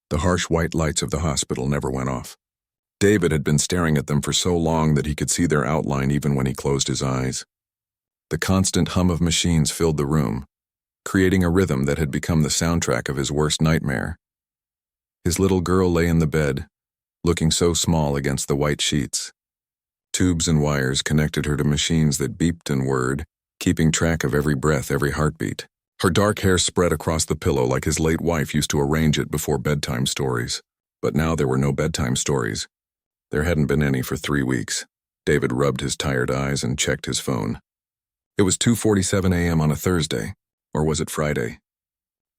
The harsh white lights of the hospital never went off. David had been staring at them for so long that he could see their outline even when he closed his eyes. The constant hum of machines filled the room, creating a rhythm that had become the soundtrack of his worst nightmare. His little girl lay in the bed, looking so small against the white sheets. Tubes and wires connected her to machines that beeped and whirred, keeping track of every breath, every heartbeat. Her dark hair spread across the pillow like his late wife used to arrange it before bedtime stories. But now there were no bedtime stories. There hadn't been any for 3 weeks. David rubbed his tired eyes and checked his phone. It was 2:47 a.m. on a Thursday, or was it Friday?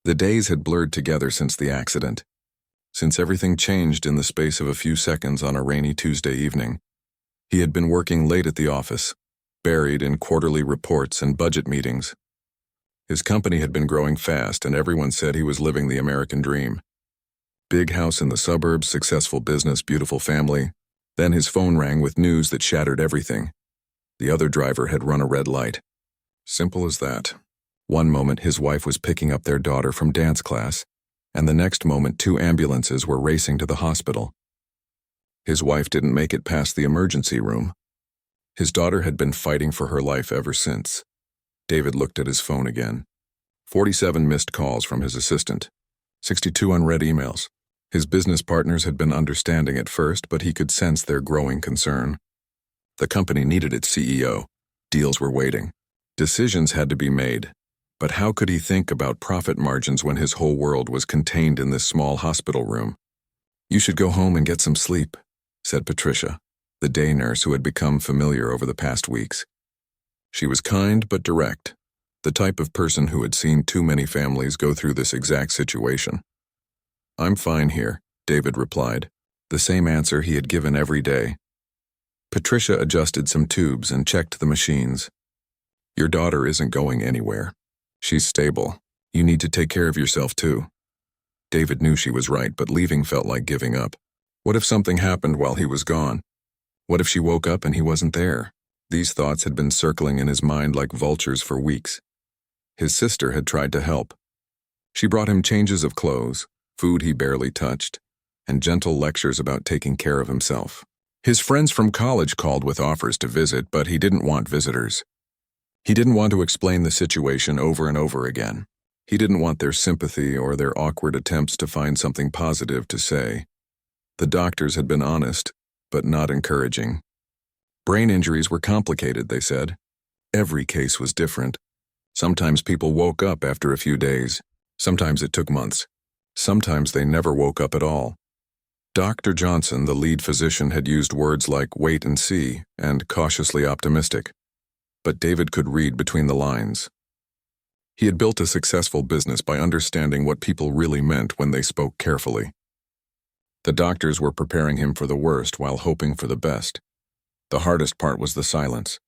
The days had blurred together since the accident, since everything changed in the space of a few seconds on a rainy Tuesday evening. He had been working late at the office, buried in quarterly reports and budget meetings. His company had been growing fast, and everyone said he was living the American dream. Big house in the suburbs, successful business, beautiful family. Then his phone rang with news that shattered everything. The other driver had run a red light. Simple as that. One moment his wife was picking up their daughter from dance class, and the next moment 2 ambulances were racing to the hospital. His wife didn't make it past the emergency room. His daughter had been fighting for her life ever since. David looked at his phone again. 47 missed calls from his assistant. 62 unread emails. His business partners had been understanding at first, but he could sense their growing concern. The company needed its CEO. Deals were waiting. Decisions had to be made. But how could he think about profit margins when his whole world was contained in this small hospital room? "You should go home and get some sleep," said Patricia, the day nurse who had become familiar over the past weeks. She was kind but direct, the type of person who had seen too many families go through this exact situation. "I'm fine here," David replied, the same answer he had given every day. Patricia adjusted some tubes and checked the machines. "Your daughter isn't going anywhere. She's stable. You need to take care of yourself too." David knew she was right, but leaving felt like giving up. What if something happened while he was gone? What if she woke up and he wasn't there? These thoughts had been circling in his mind like vultures for weeks. His sister had tried to help. She brought him changes of clothes, food he barely touched, and gentle lectures about taking care of himself. His friends from college called with offers to visit, but he didn't want visitors. He didn't want to explain the situation over and over again. He didn't want their sympathy or their awkward attempts to find something positive to say. The doctors had been honest, but not encouraging. Brain injuries were complicated, they said. Every case was different. Sometimes people woke up after a few days. Sometimes it took months. Sometimes they never woke up at all. Dr. Johnson, the lead physician, had used words like wait and see and cautiously optimistic. But David could read between the lines. He had built a successful business by understanding what people really meant when they spoke carefully. The doctors were preparing him for the worst while hoping for the best. The hardest part was the silence.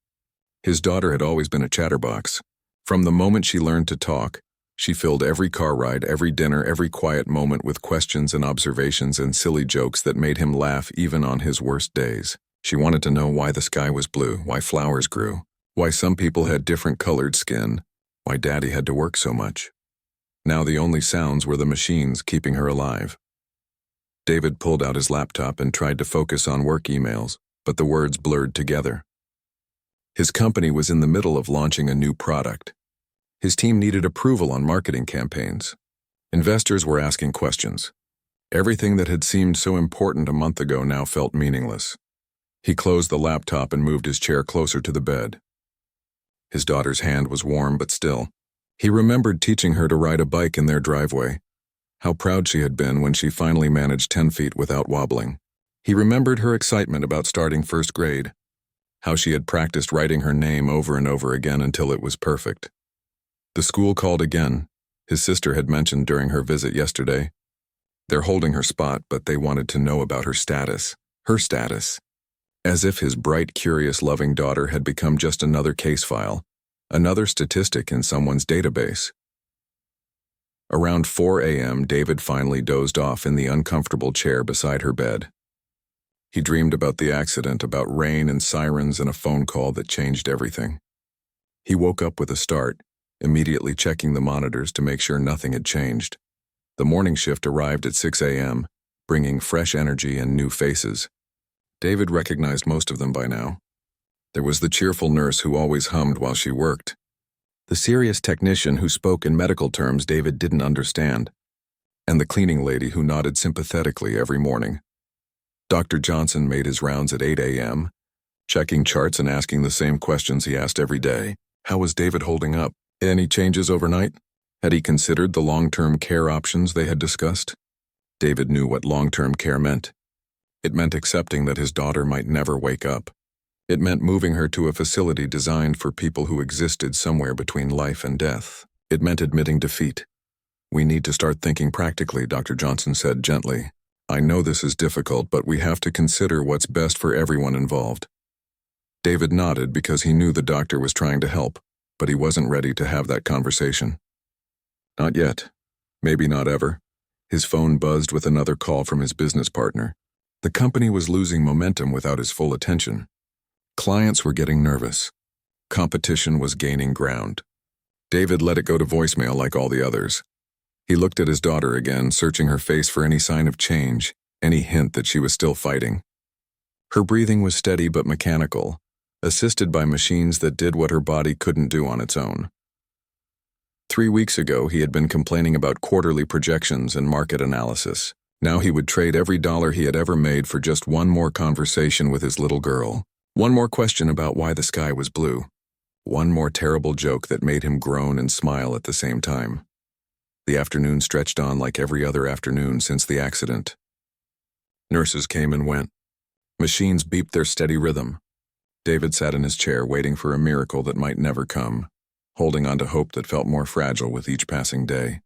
His daughter had always been a chatterbox. From the moment she learned to talk, she filled every car ride, every dinner, every quiet moment with questions and observations and silly jokes that made him laugh even on his worst days. She wanted to know why the sky was blue, why flowers grew, why some people had different colored skin, why Daddy had to work so much. Now the only sounds were the machines keeping her alive. David pulled out his laptop and tried to focus on work emails, but the words blurred together. His company was in the middle of launching a new product. His team needed approval on marketing campaigns. Investors were asking questions. Everything that had seemed so important a month ago now felt meaningless. He closed the laptop and moved his chair closer to the bed. His daughter's hand was warm but still. He remembered teaching her to ride a bike in their driveway. How proud she had been when she finally managed 10 feet without wobbling. He remembered her excitement about starting first grade. How she had practiced writing her name over and over again until it was perfect. The school called again. His sister had mentioned during her visit yesterday. They're holding her spot, but they wanted to know about her status. Her status. As if his bright, curious, loving daughter had become just another case file, another statistic in someone's database. Around 4 a.m., David finally dozed off in the uncomfortable chair beside her bed. He dreamed about the accident, about rain and sirens and a phone call that changed everything. He woke up with a start, immediately checking the monitors to make sure nothing had changed. The morning shift arrived at 6 a.m., bringing fresh energy and new faces. David recognized most of them by now. There was the cheerful nurse who always hummed while she worked. The serious technician who spoke in medical terms David didn't understand. And the cleaning lady who nodded sympathetically every morning. Dr. Johnson made his rounds at 8 a.m., checking charts and asking the same questions he asked every day. How was David holding up? Any changes overnight? Had he considered the long-term care options they had discussed? David knew what long-term care meant. It meant accepting that his daughter might never wake up. It meant moving her to a facility designed for people who existed somewhere between life and death. It meant admitting defeat. We need to start thinking practically, Dr. Johnson said gently. I know this is difficult, but we have to consider what's best for everyone involved. David nodded because he knew the doctor was trying to help, but he wasn't ready to have that conversation. Not yet. Maybe not ever. His phone buzzed with another call from his business partner. The company was losing momentum without his full attention. Clients were getting nervous. Competition was gaining ground. David let it go to voicemail like all the others. He looked at his daughter again, searching her face for any sign of change, any hint that she was still fighting. Her breathing was steady but mechanical, assisted by machines that did what her body couldn't do on its own. 3 weeks ago, he had been complaining about quarterly projections and market analysis. Now he would trade every dollar he had ever made for just one more conversation with his little girl. One more question about why the sky was blue. One more terrible joke that made him groan and smile at the same time. The afternoon stretched on like every other afternoon since the accident. Nurses came and went. Machines beeped their steady rhythm. David sat in his chair waiting for a miracle that might never come, holding on to hope that felt more fragile with each passing day.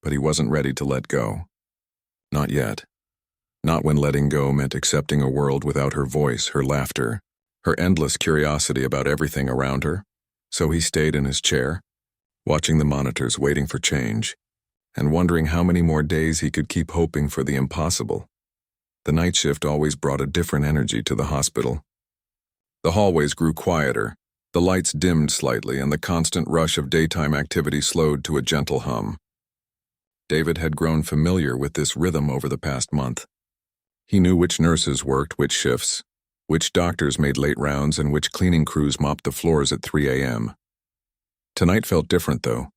But he wasn't ready to let go. Not yet. Not when letting go meant accepting a world without her voice, her laughter, her endless curiosity about everything around her. So he stayed in his chair, watching the monitors, waiting for change, and wondering how many more days he could keep hoping for the impossible. The night shift always brought a different energy to the hospital. The hallways grew quieter, the lights dimmed slightly, and the constant rush of daytime activity slowed to a gentle hum. David had grown familiar with this rhythm over the past month. He knew which nurses worked which shifts, which doctors made late rounds, and which cleaning crews mopped the floors at 3 a.m. Tonight felt different, though.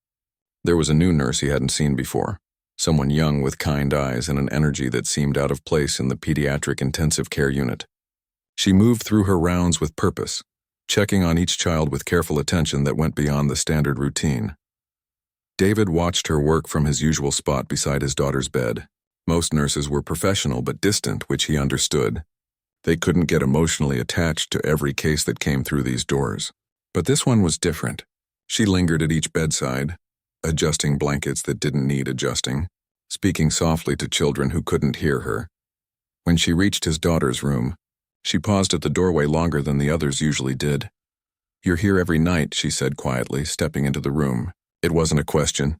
There was a new nurse he hadn't seen before, someone young with kind eyes and an energy that seemed out of place in the pediatric intensive care unit. She moved through her rounds with purpose, checking on each child with careful attention that went beyond the standard routine. David watched her work from his usual spot beside his daughter's bed. Most nurses were professional but distant, which he understood. They couldn't get emotionally attached to every case that came through these doors. But this one was different. She lingered at each bedside, adjusting blankets that didn't need adjusting, speaking softly to children who couldn't hear her. When she reached his daughter's room, she paused at the doorway longer than the others usually did. "You're here every night," she said quietly, stepping into the room. It wasn't a question.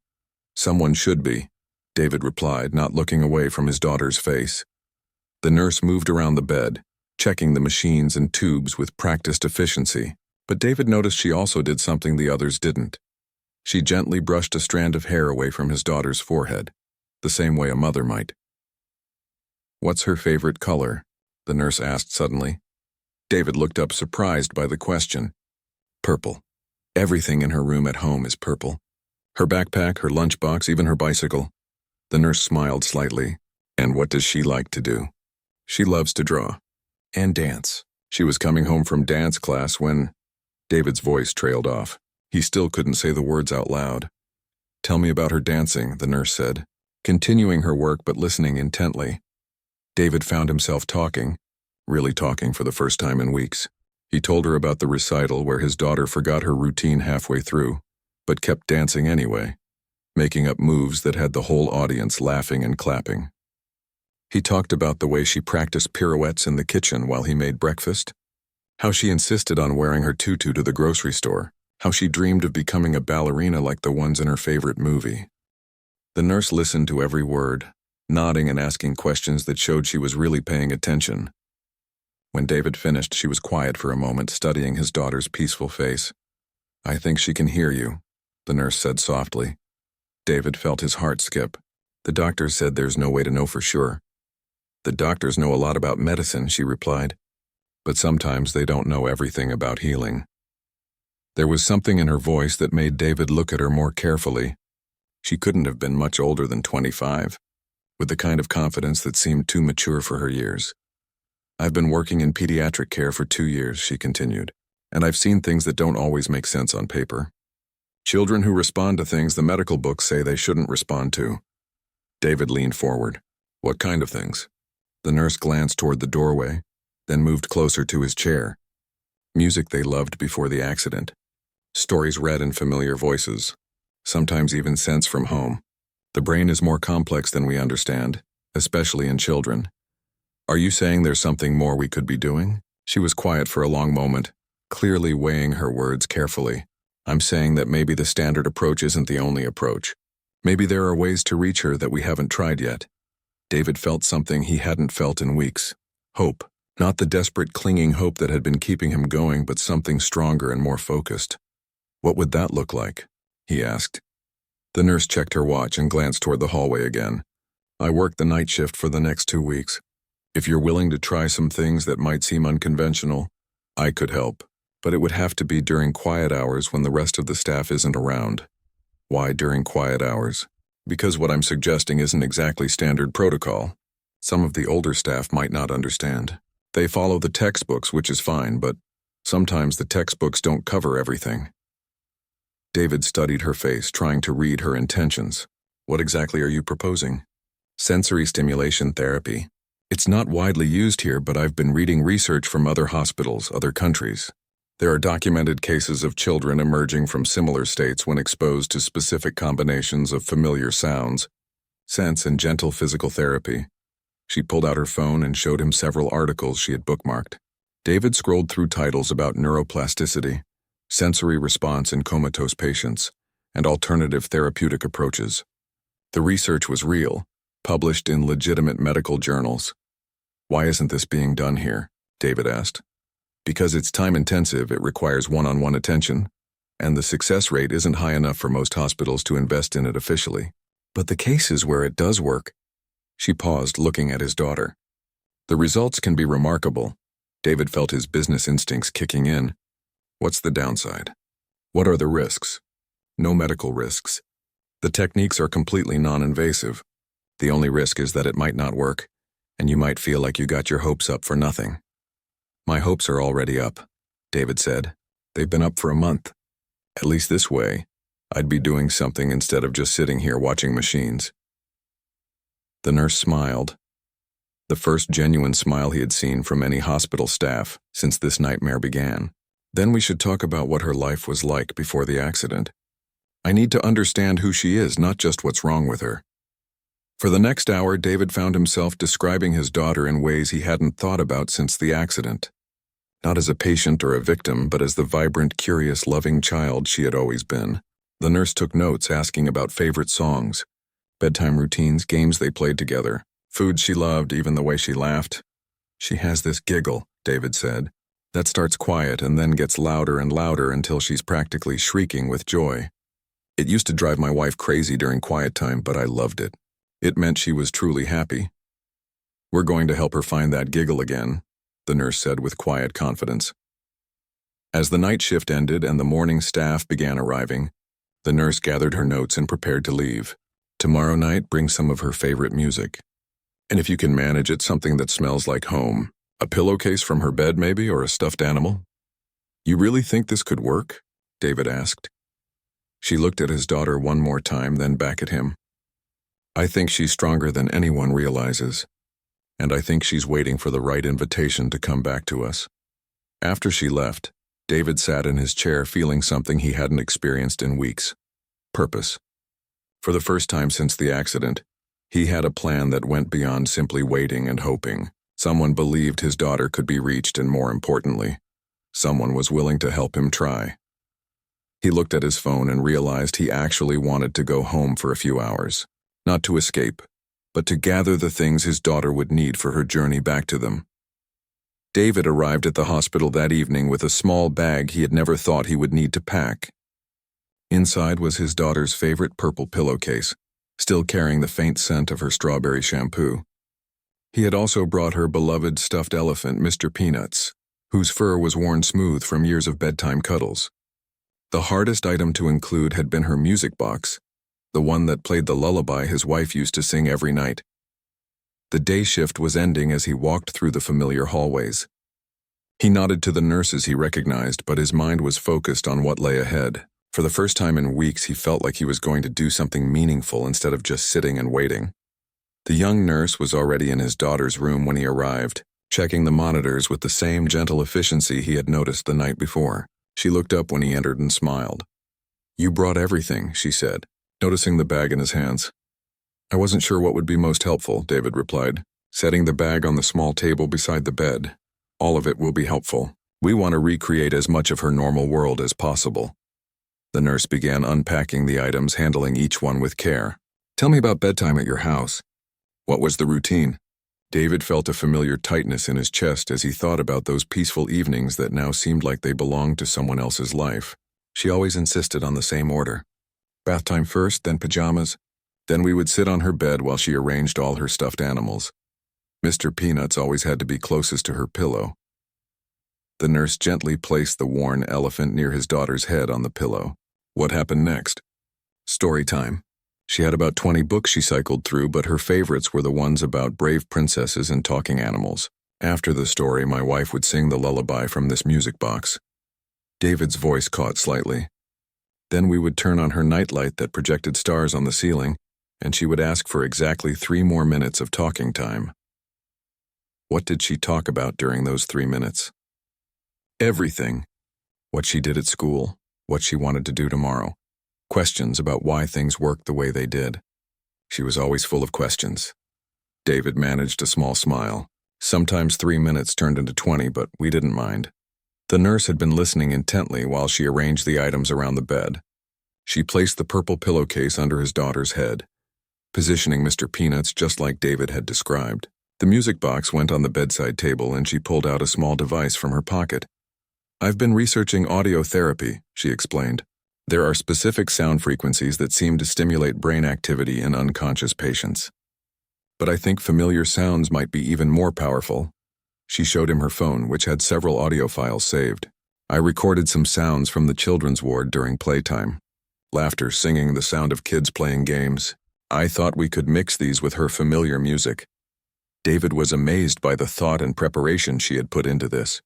"Someone should be," David replied, not looking away from his daughter's face. The nurse moved around the bed, checking the machines and tubes with practiced efficiency. But David noticed she also did something the others didn't. She gently brushed a strand of hair away from his daughter's forehead, the same way a mother might. "What's her favorite color?" the nurse asked suddenly. David looked up, surprised by the question. "Purple. Everything in her room at home is purple. Her backpack, her lunchbox, even her bicycle." The nurse smiled slightly. "And what does she like to do?" "She loves to draw. And dance. She was coming home from dance class when—" David's voice trailed off. He still couldn't say the words out loud. "Tell me about her dancing," the nurse said, continuing her work but listening intently. David found himself talking, really talking for the first time in weeks. He told her about the recital where his daughter forgot her routine halfway through, but kept dancing anyway, making up moves that had the whole audience laughing and clapping. He talked about the way she practiced pirouettes in the kitchen while he made breakfast, how she insisted on wearing her tutu to the grocery store, how she dreamed of becoming a ballerina like the ones in her favorite movie. The nurse listened to every word, nodding and asking questions that showed she was really paying attention. When David finished, she was quiet for a moment, studying his daughter's peaceful face. "I think she can hear you," the nurse said softly. David felt his heart skip. The doctor said there's no way to know for sure. The doctors know a lot about medicine, she replied, but sometimes they don't know everything about healing. There was something in her voice that made David look at her more carefully. She couldn't have been much older than 25, with the kind of confidence that seemed too mature for her years. I've been working in pediatric care for 2 years, she continued, and I've seen things that don't always make sense on paper. Children who respond to things the medical books say they shouldn't respond to. David leaned forward. What kind of things? The nurse glanced toward the doorway, then moved closer to his chair. Music they loved before the accident. Stories read in familiar voices. Sometimes even scents from home. The brain is more complex than we understand, especially in children. Are you saying there's something more we could be doing? She was quiet for a long moment, clearly weighing her words carefully. I'm saying that maybe the standard approach isn't the only approach. Maybe there are ways to reach her that we haven't tried yet. David felt something he hadn't felt in weeks. Hope. Not the desperate clinging hope that had been keeping him going, but something stronger and more focused. What would that look like? He asked. The nurse checked her watch and glanced toward the hallway again. I work the night shift for the next 2 weeks. If you're willing to try some things that might seem unconventional, I could help, but it would have to be during quiet hours when the rest of the staff isn't around. Why during quiet hours? Because what I'm suggesting isn't exactly standard protocol. Some of the older staff might not understand. They follow the textbooks, which is fine, but sometimes the textbooks don't cover everything. David studied her face, trying to read her intentions. What exactly are you proposing? Sensory stimulation therapy. It's not widely used here, but I've been reading research from other hospitals, other countries. There are documented cases of children emerging from similar states when exposed to specific combinations of familiar sounds, scents, and gentle physical therapy. She pulled out her phone and showed him several articles she had bookmarked. David scrolled through titles about neuroplasticity, sensory response in comatose patients, and alternative therapeutic approaches. The research was real, published in legitimate medical journals. Why isn't this being done here? David asked. Because it's time-intensive, it requires one-on-one attention, and the success rate isn't high enough for most hospitals to invest in it officially. But the cases where it does work. She paused, looking at his daughter. The results can be remarkable. David felt his business instincts kicking in. What's the downside? What are the risks? No medical risks. The techniques are completely non-invasive. The only risk is that it might not work, and you might feel like you got your hopes up for nothing. My hopes are already up, David said. They've been up for a month. At least this way, I'd be doing something instead of just sitting here watching machines. The nurse smiled. The first genuine smile he had seen from any hospital staff since this nightmare began. Then we should talk about what her life was like before the accident. I need to understand who she is, not just what's wrong with her. For the next hour, David found himself describing his daughter in ways he hadn't thought about since the accident. Not as a patient or a victim, but as the vibrant, curious, loving child she had always been. The nurse took notes, asking about favorite songs, bedtime routines, games they played together, foods she loved, even the way she laughed. She has this giggle, David said, that starts quiet and then gets louder and louder until she's practically shrieking with joy. It used to drive my wife crazy during quiet time, but I loved it. It meant she was truly happy. We're going to help her find that giggle again, the nurse said with quiet confidence. As the night shift ended and the morning staff began arriving, the nurse gathered her notes and prepared to leave. Tomorrow night, bring some of her favorite music. And if you can manage it, something that smells like home. A pillowcase from her bed maybe, or a stuffed animal? You really think this could work? David asked. She looked at his daughter one more time, then back at him. I think she's stronger than anyone realizes, and I think she's waiting for the right invitation to come back to us. After she left, David sat in his chair feeling something he hadn't experienced in weeks. Purpose. For the first time since the accident, he had a plan that went beyond simply waiting and hoping. Someone believed his daughter could be reached, and more importantly, someone was willing to help him try. He looked at his phone and realized he actually wanted to go home for a few hours. Not to escape, but to gather the things his daughter would need for her journey back to them. David arrived at the hospital that evening with a small bag he had never thought he would need to pack. Inside was his daughter's favorite purple pillowcase, still carrying the faint scent of her strawberry shampoo. He had also brought her beloved stuffed elephant, Mr. Peanuts, whose fur was worn smooth from years of bedtime cuddles. The hardest item to include had been her music box, the one that played the lullaby his wife used to sing every night. The day shift was ending as he walked through the familiar hallways. He nodded to the nurses he recognized, but his mind was focused on what lay ahead. For the first time in weeks, he felt like he was going to do something meaningful instead of just sitting and waiting. The young nurse was already in his daughter's room when he arrived, checking the monitors with the same gentle efficiency he had noticed the night before. She looked up when he entered and smiled. "You brought everything," she said, noticing the bag in his hands. "I wasn't sure what would be most helpful," David replied, setting the bag on the small table beside the bed. "All of it will be helpful. We want to recreate as much of her normal world as possible." The nurse began unpacking the items, handling each one with care. "Tell me about bedtime at your house. What was the routine?" David felt a familiar tightness in his chest as he thought about those peaceful evenings that now seemed like they belonged to someone else's life. She always insisted on the same order. Bath time first, then pajamas. Then we would sit on her bed while she arranged all her stuffed animals. Mr. Peanuts always had to be closest to her pillow. The nurse gently placed the worn elephant near his daughter's head on the pillow. What happened next? Story time. She had about 20 books she cycled through, but her favorites were the ones about brave princesses and talking animals. After the story, my wife would sing the lullaby from this music box. David's voice caught slightly. Then we would turn on her nightlight that projected stars on the ceiling, and she would ask for exactly 3 more minutes of talking time. What did she talk about during those 3 minutes? Everything. What she did at school, what she wanted to do tomorrow. Questions about why things worked the way they did. She was always full of questions. David managed a small smile. Sometimes 3 minutes turned into 20, but we didn't mind. The nurse had been listening intently while she arranged the items around the bed. She placed the purple pillowcase under his daughter's head, positioning Mr. Peanuts just like David had described. The music box went on the bedside table and she pulled out a small device from her pocket. "I've been researching audio therapy," she explained. "There are specific sound frequencies that seem to stimulate brain activity in unconscious patients. But I think familiar sounds might be even more powerful." She showed him her phone, which had several audio files saved. "I recorded some sounds from the children's ward during playtime. Laughter, singing, the sound of kids playing games. I thought we could mix these with her familiar music." David was amazed by the thought and preparation she had put into this.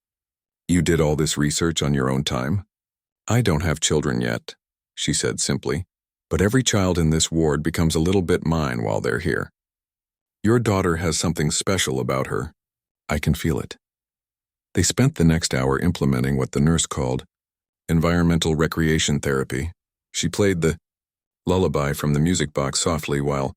"You did all this research on your own time?" "I don't have children yet," she said simply, "but every child in this ward becomes a little bit mine while they're here. Your daughter has something special about her. I can feel it." They spent the next hour implementing what the nurse called environmental recreation therapy. She played the lullaby from the music box softly while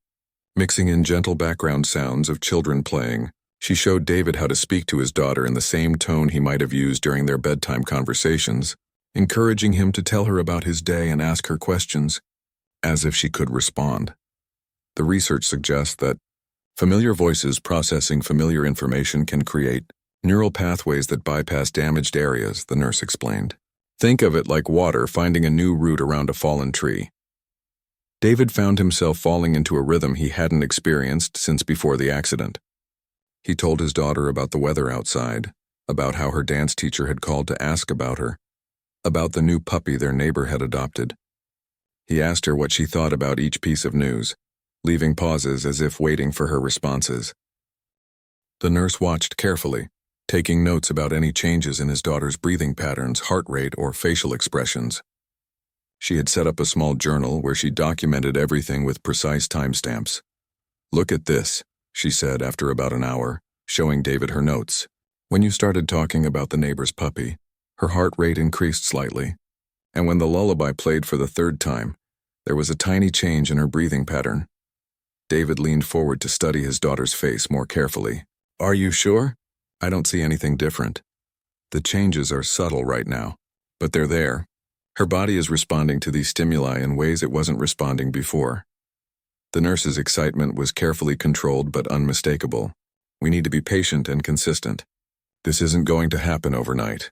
mixing in gentle background sounds of children playing. She showed David how to speak to his daughter in the same tone he might have used during their bedtime conversations, encouraging him to tell her about his day and ask her questions, as if she could respond. The research suggests that familiar voices processing familiar information can create neural pathways that bypass damaged areas, the nurse explained. Think of it like water finding a new route around a fallen tree. David found himself falling into a rhythm he hadn't experienced since before the accident. He told his daughter about the weather outside, about how her dance teacher had called to ask about her, about the new puppy their neighbor had adopted. He asked her what she thought about each piece of news, leaving pauses as if waiting for her responses. The nurse watched carefully, taking notes about any changes in his daughter's breathing patterns, heart rate, or facial expressions. She had set up a small journal where she documented everything with precise timestamps. "Look at this," she said after about an hour, showing David her notes. "When you started talking about the neighbor's puppy, her heart rate increased slightly, and when the lullaby played for the 3rd time, there was a tiny change in her breathing pattern." David leaned forward to study his daughter's face more carefully. "Are you sure? I don't see anything different. The changes are subtle right now, but they're there. Her body is responding to these stimuli in ways it wasn't responding before." The nurse's excitement was carefully controlled but unmistakable. "We need to be patient and consistent. This isn't going to happen overnight."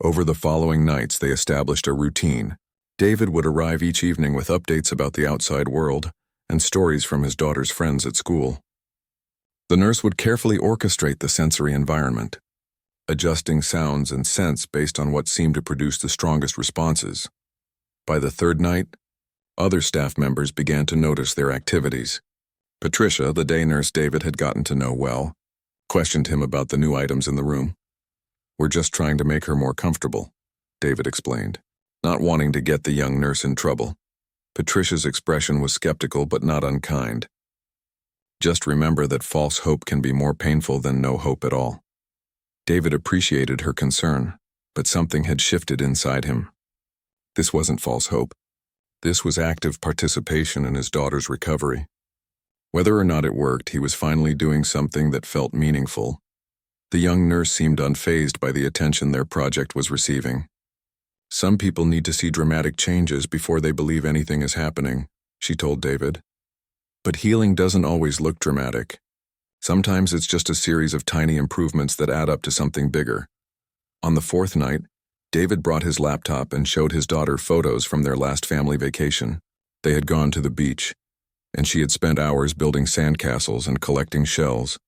Over the following nights, they established a routine. David would arrive each evening with updates about the outside world, and stories from his daughter's friends at school. The nurse would carefully orchestrate the sensory environment, adjusting sounds and scents based on what seemed to produce the strongest responses. By the third night, other staff members began to notice their activities. Patricia, the day nurse David had gotten to know well, questioned him about the new items in the room. "We're just trying to make her more comfortable," David explained, not wanting to get the young nurse in trouble. Patricia's expression was skeptical but not unkind. "Just remember that false hope can be more painful than no hope at all." David appreciated her concern, but something had shifted inside him. This wasn't false hope. This was active participation in his daughter's recovery. Whether or not it worked, he was finally doing something that felt meaningful. The young nurse seemed unfazed by the attention their project was receiving. "Some people need to see dramatic changes before they believe anything is happening," she told David. "But healing doesn't always look dramatic. Sometimes it's just a series of tiny improvements that add up to something bigger." On the fourth night, David brought his laptop and showed his daughter photos from their last family vacation. They had gone to the beach, and she had spent hours building sandcastles and collecting shells.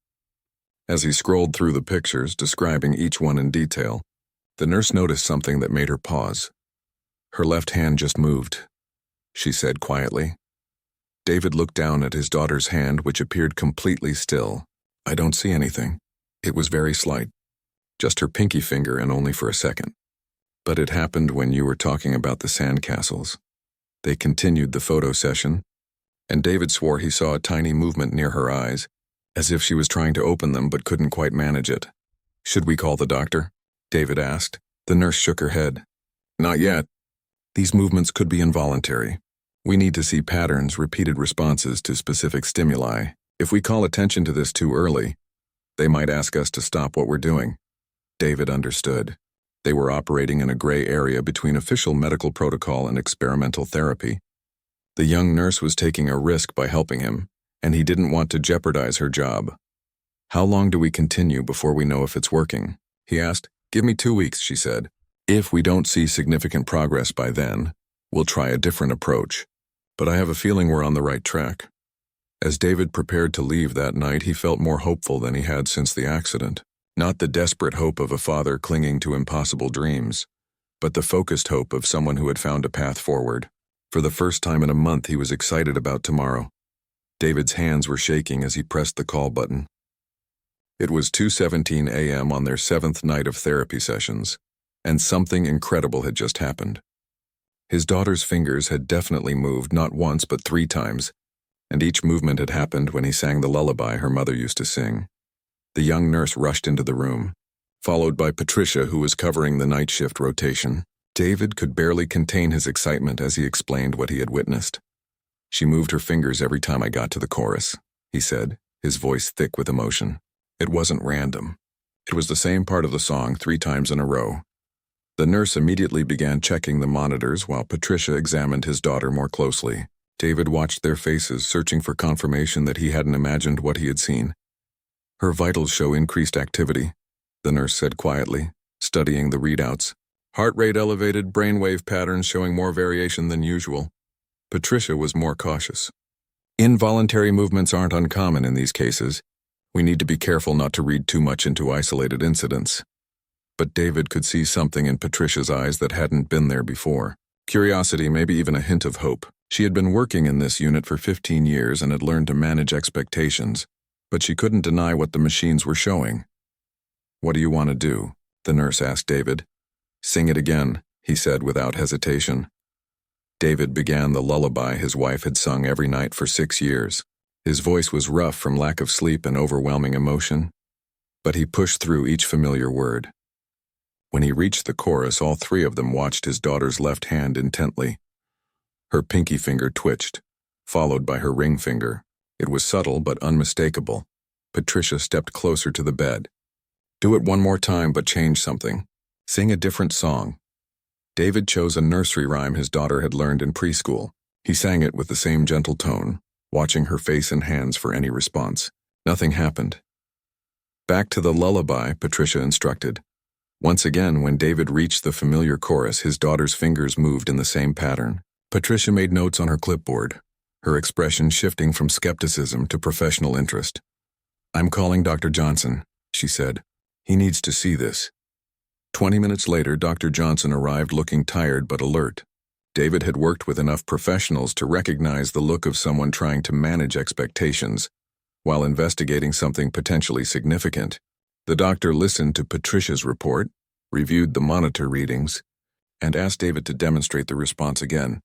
As he scrolled through the pictures, describing each one in detail, the nurse noticed something that made her pause. "Her left hand just moved," she said quietly. David looked down at his daughter's hand, which appeared completely still. "I don't see anything." It was very slight. Just her pinky finger, and only for a second. "But it happened when you were talking about the sandcastles." They continued the photo session, and David swore he saw a tiny movement near her eyes, as if she was trying to open them but couldn't quite manage it. "Should we call the doctor?" David asked. The nurse shook her head. "Not yet. These movements could be involuntary. We need to see patterns, repeated responses to specific stimuli. If we call attention to this too early, they might ask us to stop what we're doing." David understood. They were operating in a gray area between official medical protocol and experimental therapy. The young nurse was taking a risk by helping him, and he didn't want to jeopardize her job. "How long do we continue before we know if it's working?" he asked. "Give me 2 weeks," she said. "If we don't see significant progress by then, we'll try a different approach. But I have a feeling we're on the right track." As David prepared to leave that night, he felt more hopeful than he had since the accident. Not the desperate hope of a father clinging to impossible dreams, but the focused hope of someone who had found a path forward. For the first time in a month, he was excited about tomorrow. David's hands were shaking as he pressed the call button. It was 2:17 a.m. on their 7th night of therapy sessions, and something incredible had just happened. His daughter's fingers had definitely moved not once but 3 times, and each movement had happened when he sang the lullaby her mother used to sing. The young nurse rushed into the room, followed by Patricia, who was covering the night shift rotation. David could barely contain his excitement as he explained what he had witnessed. "She moved her fingers every time I got to the chorus," he said, his voice thick with emotion. "It wasn't random. It was the same part of the song 3 times in a row." The nurse immediately began checking the monitors while Patricia examined his daughter more closely. David watched their faces, searching for confirmation that he hadn't imagined what he had seen. "Her vitals show increased activity," the nurse said quietly, studying the readouts. "Heart rate elevated, brainwave patterns showing more variation than usual." Patricia was more cautious. "Involuntary movements aren't uncommon in these cases. We need to be careful not to read too much into isolated incidents." But David could see something in Patricia's eyes that hadn't been there before. Curiosity, maybe even a hint of hope. She had been working in this unit for 15 years and had learned to manage expectations, but she couldn't deny what the machines were showing. "What do you want to do?" the nurse asked David. "Sing it again," he said without hesitation. David began the lullaby his wife had sung every night for 6 years. His voice was rough from lack of sleep and overwhelming emotion, but he pushed through each familiar word. When he reached the chorus, all 3 of them watched his daughter's left hand intently. Her pinky finger twitched, followed by her ring finger. It was subtle but unmistakable. Patricia stepped closer to the bed. "Do it one more time, but change something. Sing a different song." David chose a nursery rhyme his daughter had learned in preschool. He sang it with the same gentle tone, watching her face and hands for any response. Nothing happened. "Back to the lullaby," Patricia instructed. Once again, when David reached the familiar chorus, his daughter's fingers moved in the same pattern. Patricia made notes on her clipboard. her expression shifting from skepticism to professional interest. "I'm calling Dr. Johnson," she said. "He needs to see this." 20 minutes later, Dr. Johnson arrived looking tired but alert. David had worked with enough professionals to recognize the look of someone trying to manage expectations while investigating something potentially significant. The doctor listened to Patricia's report, reviewed the monitor readings, and asked David to demonstrate the response again.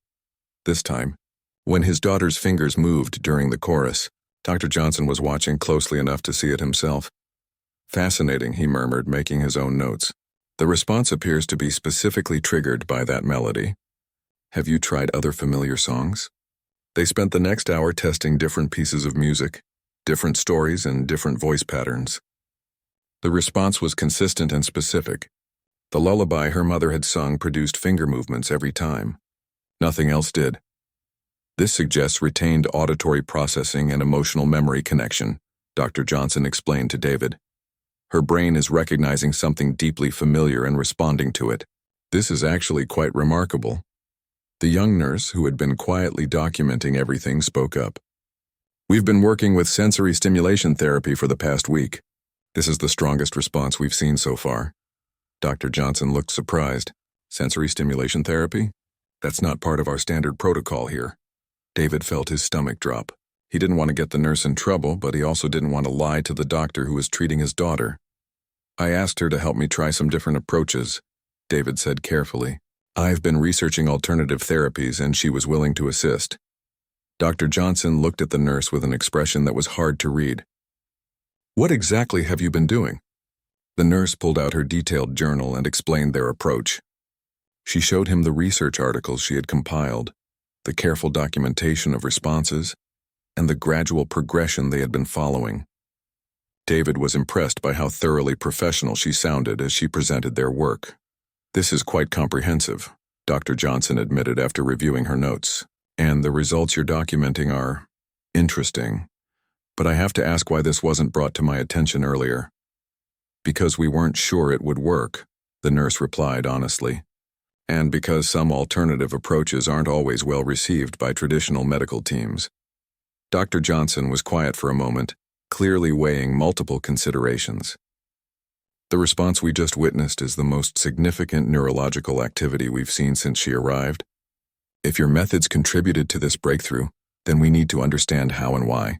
This time, when his daughter's fingers moved during the chorus, Dr. Johnson was watching closely enough to see it himself. "Fascinating," he murmured, making his own notes. "The response appears to be specifically triggered by that melody. Have you tried other familiar songs?" They spent the next hour testing different pieces of music, different stories, and different voice patterns. The response was consistent and specific. The lullaby her mother had sung produced finger movements every time. Nothing else did. "This suggests retained auditory processing and emotional memory connection," Dr. Johnson explained to David. "Her brain is recognizing something deeply familiar and responding to it. This is actually quite remarkable." The young nurse, who had been quietly documenting everything, spoke up. "We've been working with sensory stimulation therapy for the past week. This is the strongest response we've seen so far." Dr. Johnson looked surprised. "Sensory stimulation therapy? That's not part of our standard protocol here." David felt his stomach drop. He didn't want to get the nurse in trouble, but he also didn't want to lie to the doctor who was treating his daughter. "I asked her to help me try some different approaches," David said carefully. "I've been researching alternative therapies, and she was willing to assist." Dr. Johnson looked at the nurse with an expression that was hard to read. "What exactly have you been doing?" The nurse pulled out her detailed journal and explained their approach. She showed him the research articles she had compiled, the careful documentation of responses, and the gradual progression they had been following. David was impressed by how thoroughly professional she sounded as she presented their work. "This is quite comprehensive," Dr. Johnson admitted after reviewing her notes. "And the results you're documenting are interesting. But I have to ask why this wasn't brought to my attention earlier." "Because we weren't sure it would work," the nurse replied honestly. "And because some alternative approaches aren't always well received by traditional medical teams." Dr. Johnson was quiet for a moment, clearly weighing multiple considerations. "The response we just witnessed is the most significant neurological activity we've seen since she arrived. If your methods contributed to this breakthrough, then we need to understand how and why."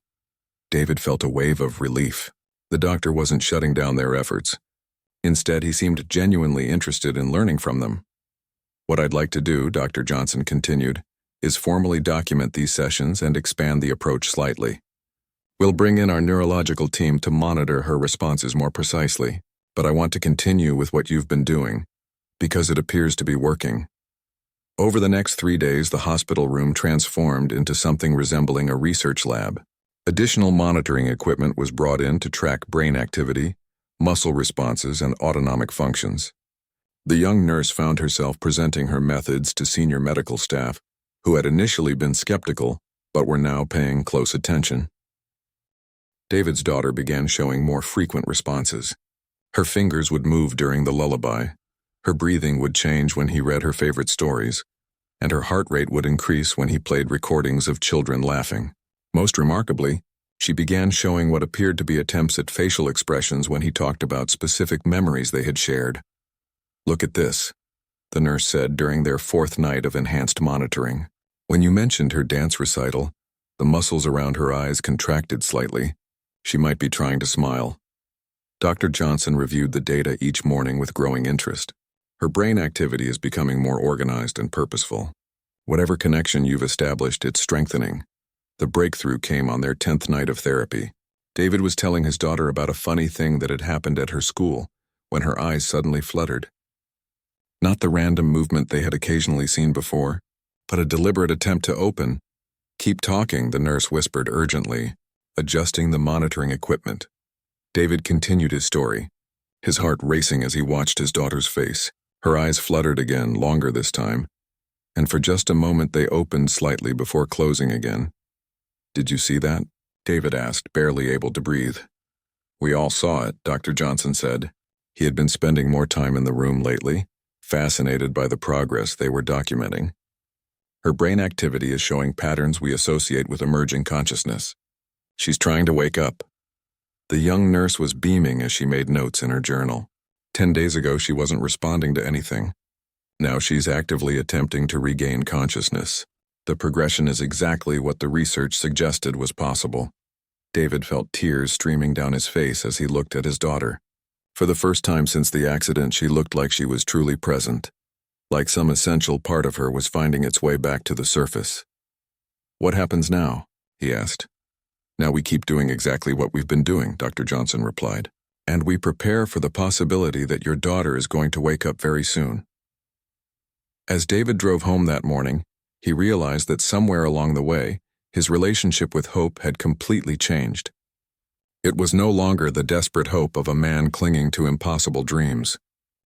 David felt a wave of relief. The doctor wasn't shutting down their efforts. Instead, he seemed genuinely interested in learning from them. "What I'd like to do," Dr. Johnson continued, "is formally document these sessions and expand the approach slightly. We'll bring in our neurological team to monitor her responses more precisely, but I want to continue with what you've been doing, because it appears to be working." Over the next 3 days, the hospital room transformed into something resembling a research lab. Additional monitoring equipment was brought in to track brain activity, muscle responses, and autonomic functions. The young nurse found herself presenting her methods to senior medical staff, who had initially been skeptical, but were now paying close attention. David's daughter began showing more frequent responses. Her fingers would move during the lullaby, her breathing would change when he read her favorite stories, and her heart rate would increase when he played recordings of children laughing. Most remarkably, she began showing what appeared to be attempts at facial expressions when he talked about specific memories they had shared. "Look at this," the nurse said during their 4th night of enhanced monitoring. "When you mentioned her dance recital, the muscles around her eyes contracted slightly. She might be trying to smile." Dr. Johnson reviewed the data each morning with growing interest. "Her brain activity is becoming more organized and purposeful. Whatever connection you've established, it's strengthening." The breakthrough came on their 10th night of therapy. David was telling his daughter about a funny thing that had happened at her school when her eyes suddenly fluttered. Not the random movement they had occasionally seen before, but a deliberate attempt to open. "Keep talking," the nurse whispered urgently, adjusting the monitoring equipment. David continued his story, his heart racing as he watched his daughter's face. Her eyes fluttered again, longer this time, and for just a moment they opened slightly before closing again. "Did you see that?" David asked, barely able to breathe. "We all saw it," Dr. Johnson said. He had been spending more time in the room lately, fascinated by the progress they were documenting. Her brain activity is showing patterns we associate with emerging consciousness. She's trying to wake up. The young nurse was beaming as she made notes in her journal. 10 days ago, she wasn't responding to anything. Now she's actively attempting to regain consciousness. The progression is exactly what the research suggested was possible. David felt tears streaming down his face as he looked at his daughter. For the first time since the accident, she looked like she was truly present, like some essential part of her was finding its way back to the surface. "What happens now?" he asked. "Now we keep doing exactly what we've been doing," Dr. Johnson replied. "And we prepare for the possibility that your daughter is going to wake up very soon." As David drove home that morning, he realized that somewhere along the way, his relationship with hope had completely changed. It was no longer the desperate hope of a man clinging to impossible dreams.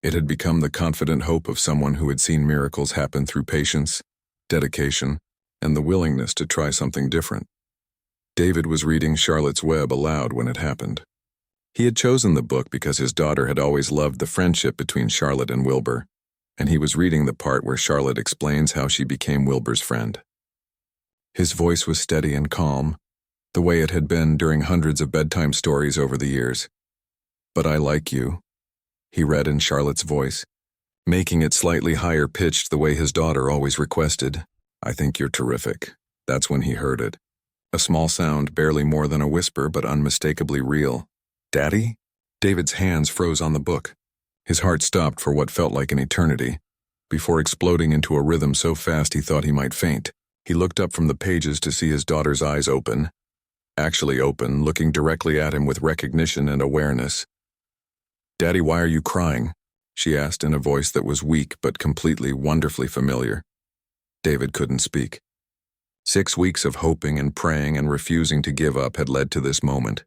It had become the confident hope of someone who had seen miracles happen through patience, dedication, and the willingness to try something different. David was reading Charlotte's Web aloud when it happened. He had chosen the book because his daughter had always loved the friendship between Charlotte and Wilbur, and he was reading the part where Charlotte explains how she became Wilbur's friend. His voice was steady and calm, the way it had been during hundreds of bedtime stories over the years. "But I like you," he read in Charlotte's voice, making it slightly higher pitched the way his daughter always requested. "I think you're terrific." That's when he heard it. A small sound, barely more than a whisper, but unmistakably real. "Daddy?" David's hands froze on the book. His heart stopped for what felt like an eternity, before exploding into a rhythm so fast he thought he might faint. He looked up from the pages to see his daughter's eyes open, actually open, looking directly at him with recognition and awareness. "Daddy, why are you crying?" she asked in a voice that was weak but completely, wonderfully familiar. David couldn't speak. 6 weeks of hoping and praying and refusing to give up had led to this moment,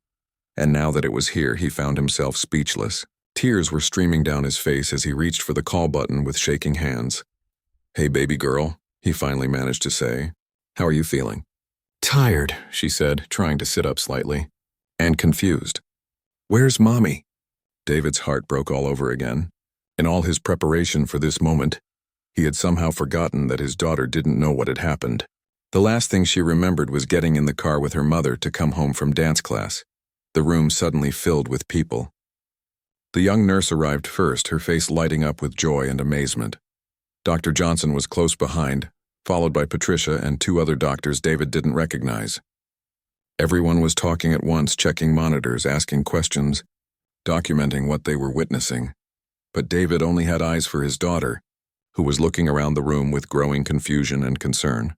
and now that it was here, he found himself speechless. Tears were streaming down his face as he reached for the call button with shaking hands. "Hey, baby girl," he finally managed to say. "How are you feeling?" "Tired," she said, trying to sit up slightly. "And confused." "Where's Mommy?" David's heart broke all over again. In all his preparation for this moment, he had somehow forgotten that his daughter didn't know what had happened. The last thing she remembered was getting in the car with her mother to come home from dance class. The room suddenly filled with people. The young nurse arrived first, her face lighting up with joy and amazement. Dr. Johnson was close behind, followed by Patricia and 2 other doctors David didn't recognize. Everyone was talking at once, checking monitors, asking questions, documenting what they were witnessing. But David only had eyes for his daughter, who was looking around the room with growing confusion and concern.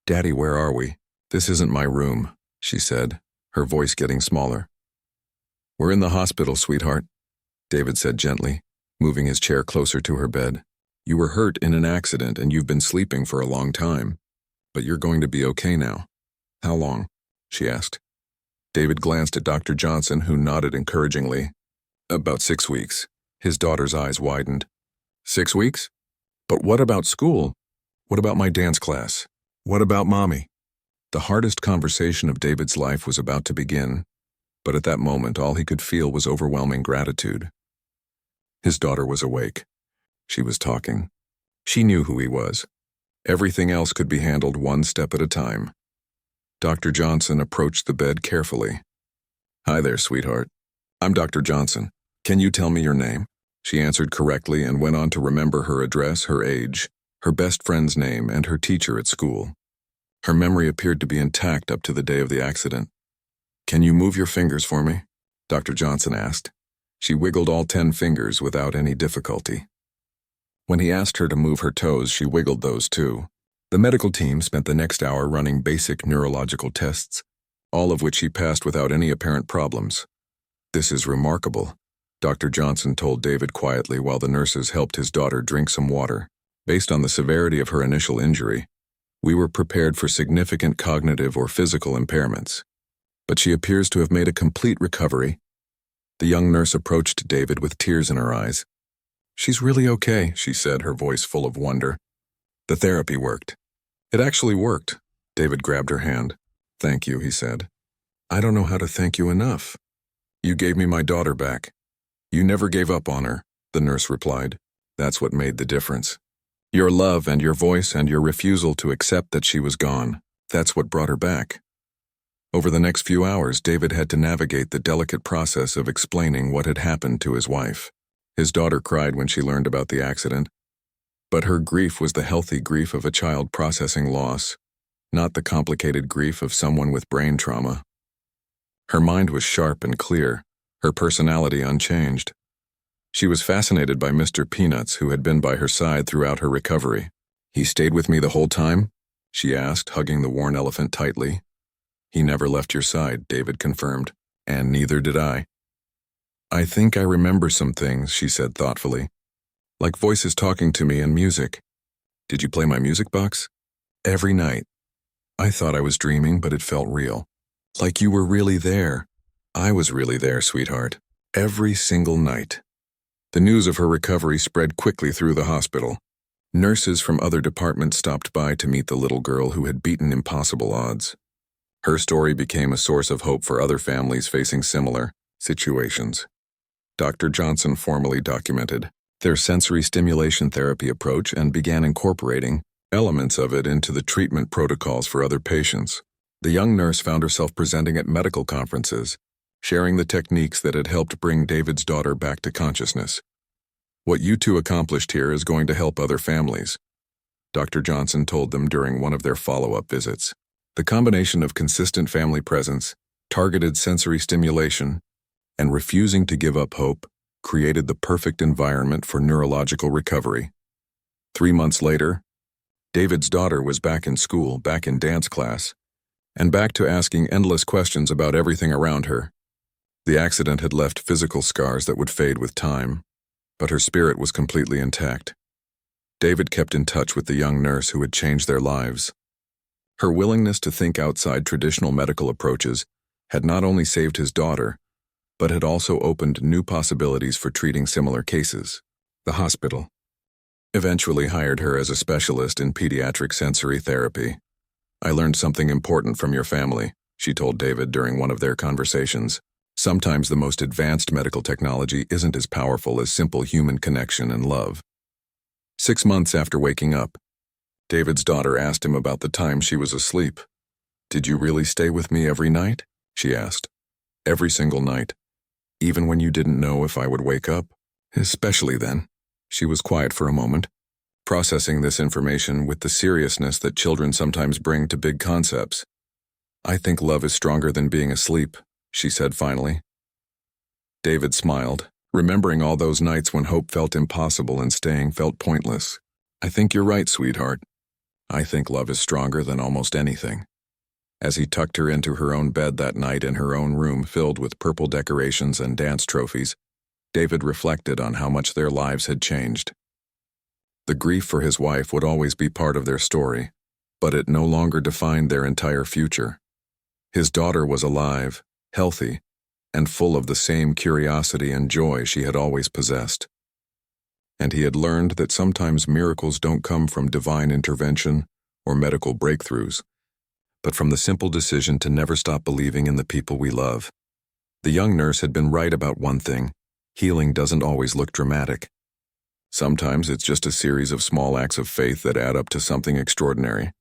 "Daddy, where are we?" "This isn't my room," she said, her voice getting smaller. "We're in the hospital, sweetheart," David said gently, moving his chair closer to her bed. "You were hurt in an accident and you've been sleeping for a long time, but you're going to be okay now." "How long?" she asked. David glanced at Dr. Johnson, who nodded encouragingly. "About 6 weeks." His daughter's eyes widened. 6 weeks? But what about school? What about my dance class? What about Mommy? The hardest conversation of David's life was about to begin, but at that moment all he could feel was overwhelming gratitude. His daughter was awake. She was talking. She knew who he was. Everything else could be handled one step at a time. Dr. Johnson approached the bed carefully. "Hi there, sweetheart. I'm Dr. Johnson. Can you tell me your name?" She answered correctly and went on to remember her address, her age, her best friend's name, and her teacher at school. Her memory appeared to be intact up to the day of the accident. "Can you move your fingers for me?" Dr. Johnson asked. She wiggled all 10 fingers without any difficulty. When he asked her to move her toes, she wiggled those too. The medical team spent the next hour running basic neurological tests, all of which she passed without any apparent problems. "This is remarkable," Dr. Johnson told David quietly while the nurses helped his daughter drink some water. "Based on the severity of her initial injury, we were prepared for significant cognitive or physical impairments. But she appears to have made a complete recovery." The young nurse approached David with tears in her eyes. "She's really okay," she said, her voice full of wonder. "The therapy worked." "It actually worked." David grabbed her hand. "Thank you," he said. "I don't know how to thank you enough. You gave me my daughter back." "You never gave up on her," the nurse replied. "That's what made the difference." Your love and your voice and your refusal to accept that she was gone, that's what brought her back. Over the next few hours, David had to navigate the delicate process of explaining what had happened to his wife. His daughter cried when she learned about the accident, but her grief was the healthy grief of a child processing loss, not the complicated grief of someone with brain trauma. Her mind was sharp and clear, her personality unchanged. She was fascinated by Mr. Peanuts, who had been by her side throughout her recovery. "He stayed with me the whole time?" she asked, hugging the worn elephant tightly. "He never left your side," David confirmed, "and neither did I." "I think I remember some things," she said thoughtfully. "Like voices talking to me and music." "Did you play my music box?" "Every night. I thought I was dreaming, but it felt real. Like you were really there." "I was really there, sweetheart. Every single night." The news of her recovery spread quickly through the hospital. Nurses from other departments stopped by to meet the little girl who had beaten impossible odds. Her story became a source of hope for other families facing similar situations. Dr. Johnson formally documented their sensory stimulation therapy approach and began incorporating elements of it into the treatment protocols for other patients. The young nurse found herself presenting at medical conferences, sharing the techniques that had helped bring David's daughter back to consciousness. "What you two accomplished here is going to help other families," Dr. Johnson told them during one of their follow-up visits. The combination of consistent family presence, targeted sensory stimulation, and refusing to give up hope created the perfect environment for neurological recovery. 3 months later, David's daughter was back in school, back in dance class, and back to asking endless questions about everything around her. The accident had left physical scars that would fade with time, but her spirit was completely intact. David kept in touch with the young nurse who had changed their lives. Her willingness to think outside traditional medical approaches had not only saved his daughter, but had also opened new possibilities for treating similar cases. The hospital eventually hired her as a specialist in pediatric sensory therapy. "I learned something important from your family," she told David during one of their conversations. "Sometimes the most advanced medical technology isn't as powerful as simple human connection and love." 6 months after waking up, David's daughter asked him about the time she was asleep. "Did you really stay with me every night?" she asked. "Every single night. Even when you didn't know if I would wake up?" "Especially then." She was quiet for a moment, processing this information with the seriousness that children sometimes bring to big concepts. "I think love is stronger than being asleep," she said finally. David smiled, remembering all those nights when hope felt impossible and staying felt pointless. "I think you're right, sweetheart. I think love is stronger than almost anything." As he tucked her into her own bed that night in her own room filled with purple decorations and dance trophies, David reflected on how much their lives had changed. The grief for his wife would always be part of their story, but it no longer defined their entire future. His daughter was alive, healthy, and full of the same curiosity and joy she had always possessed. And he had learned that sometimes miracles don't come from divine intervention or medical breakthroughs, but from the simple decision to never stop believing in the people we love. The young nurse had been right about one thing: healing doesn't always look dramatic. Sometimes it's just a series of small acts of faith that add up to something extraordinary.